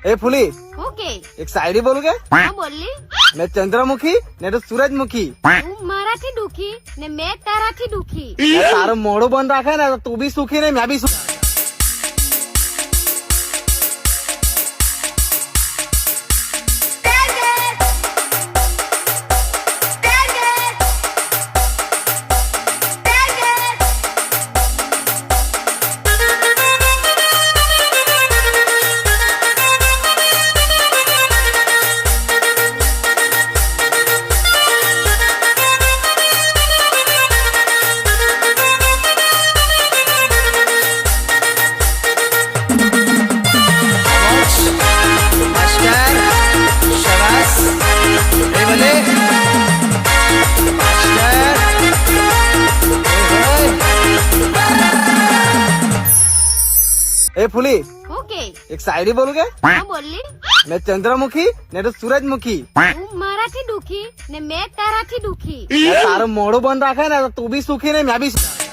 ए फुली ઓકે एक शायरी बोलू के હા બોલી मैं चंद्रमुखी ने तो सूरजमुखी તું મારાથી દુખી ને મેં તારાથી દુખી तारो मोड़ो बंद रखे ना तो तू भी सुखी नहीं मैं भी सुखी ए फुली ઓકે एक शायरी बोलू के હા બોલી मैं चंद्रमुखी ने तो सूरजमुखी તું મારાથી દુખી ને મેં તારાથી દુખી तारो मोड़ो बंद रखे ना तो तू भी सुखी नहीं मैं भी सुखी